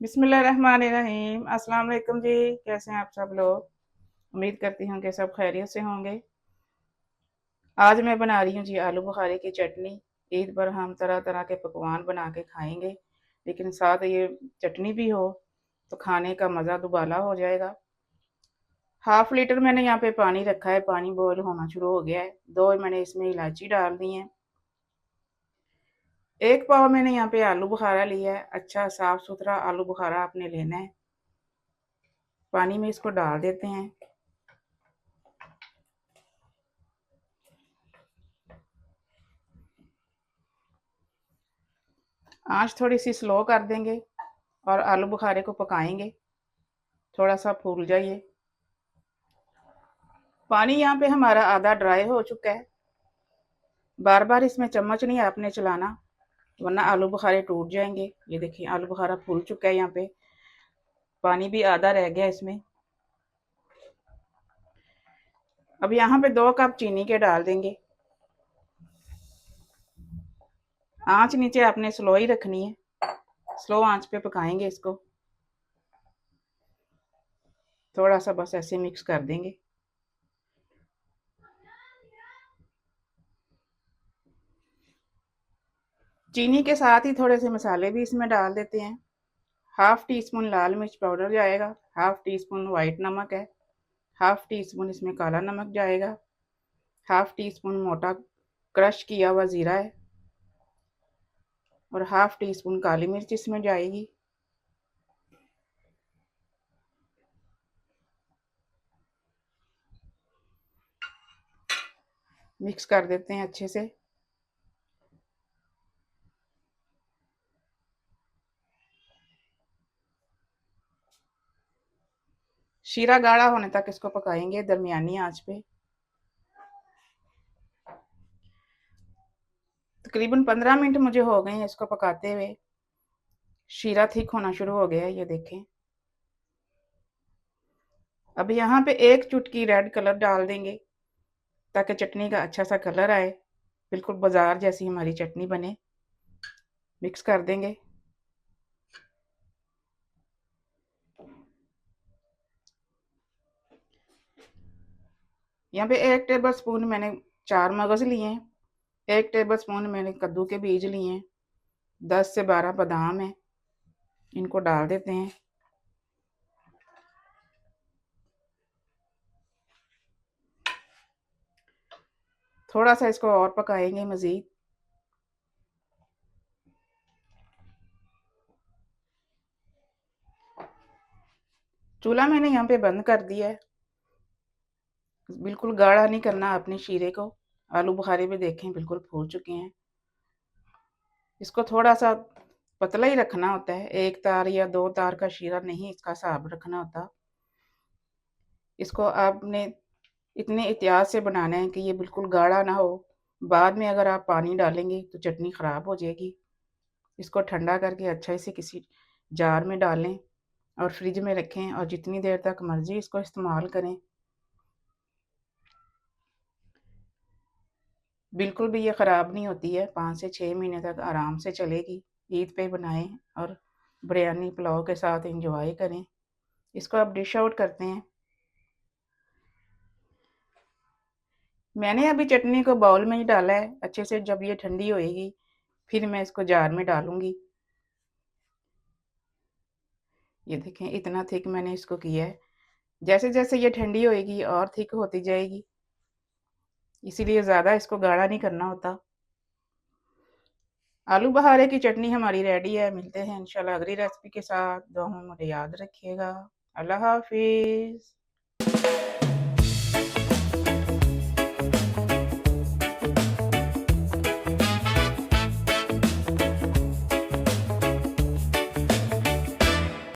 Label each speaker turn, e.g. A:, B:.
A: बिस्मिल्लाहिर्रहमानिर्रहीम। अस्सलाम वालेकुम जी। कैसे हैं आप सब लोग? उम्मीद करती हूँ कि सब खैरियत से होंगे। आज मैं बना रही हूँ जी आलू बुखारे की चटनी। ईद पर हम तरह तरह के पकवान बना के खाएंगे, लेकिन साथ ये चटनी भी हो तो खाने का मज़ा दुबाला हो जाएगा। हाफ लीटर मैंने यहाँ पे पानी रखा है, पानी बॉयल होना शुरू हो गया है। दो मैंने इसमें इलायची डाल दी है। एक पाव मैंने यहाँ पे आलू बुखारा लिया है। अच्छा साफ सुथरा आलू बुखारा आपने लेना है। पानी में इसको डाल देते हैं। आंच थोड़ी सी स्लो कर देंगे और आलू बुखारे को पकाएंगे, थोड़ा सा फूल जाइए। पानी यहाँ पे हमारा आधा ड्राई हो चुका है। बार बार इसमें चम्मच नहीं आपने चलाना, वरना आलू बुखारे टूट जाएंगे। ये देखिए आलू बुखारा फूल चुका है। यहाँ पे पानी भी आधा रह गया इसमें। अब यहाँ पे 2 कप चीनी के डाल देंगे। आंच नीचे आपने स्लो ही रखनी है, स्लो आंच पे पकाएंगे इसको। थोड़ा सा बस ऐसे मिक्स कर देंगे। चीनी के साथ ही थोड़े से मसाले भी इसमें डाल देते हैं। हाफ टी स्पून लाल मिर्च पाउडर जाएगा, हाफ टी स्पून वाइट नमक है, हाफ टी स्पून इसमें काला नमक जाएगा, हाफ टी स्पून मोटा क्रश किया हुआ ज़ीरा है और हाफ टी स्पून काली मिर्च इसमें जाएगी। मिक्स कर देते हैं अच्छे से। शीरा गाढ़ा होने तक इसको पकाएंगे दरमियानी आंच पे। तकरीबन 15 मिनट मुझे हो गए हैं इसको पकाते हुए। शीरा थिक होना शुरू हो गया है, ये देखें। अब यहाँ पे 1 चुटकी रेड कलर डाल देंगे ताकि चटनी का अच्छा सा कलर आए, बिल्कुल बाजार जैसी हमारी चटनी बने। मिक्स कर देंगे। यहाँ पे 1 टेबल स्पून मैंने 4 मगज लिए हैं, 1 टेबल स्पून मैंने कद्दू के बीज लिए हैं, 10 से 12 बादाम हैं, इनको डाल देते हैं। थोड़ा सा इसको और पकाएंगे मज़ीद। चूल्हा मैंने यहाँ पे बंद कर दिया है। बिल्कुल गाढ़ा नहीं करना अपने शीरे को। आलू बुखारे भी देखें बिल्कुल फूल चुके हैं। इसको थोड़ा सा पतला ही रखना होता है, 1 तार या 2 तार का शीरा नहीं इसका हिसाब रखना होता। इसको आपने इतने एहतियात से बनाना है कि ये बिल्कुल गाढ़ा ना हो। बाद में अगर आप पानी डालेंगे तो चटनी ख़राब हो जाएगी। इसको ठंडा करके अच्छा से किसी जार में डालें और फ्रिज में रखें और जितनी देर तक मर्ज़ी इसको इस्तेमाल करें। बिल्कुल भी ये ख़राब नहीं होती है, 5 से 6 महीने तक आराम से चलेगी। ईद पे बनाएं और बिरयानी पुलाव के साथ एंजॉय करें। इसको अब डिश आउट करते हैं। मैंने अभी चटनी को बाउल में ही डाला है अच्छे से। जब ये ठंडी होएगी फिर मैं इसको जार में डालूंगी। ये देखें इतना थिक मैंने इसको किया है। जैसे जैसे ये ठंडी होएगी और थिक होती जाएगी, इसीलिए ज़्यादा इसको गाढ़ा नहीं करना होता। आलू बहारे की चटनी हमारी रेडी है। मिलते हैं इंशाल्लाह अगली रेसिपी के साथ। दुआ में मुझे याद रखिएगा। अल्लाह हाफिज़।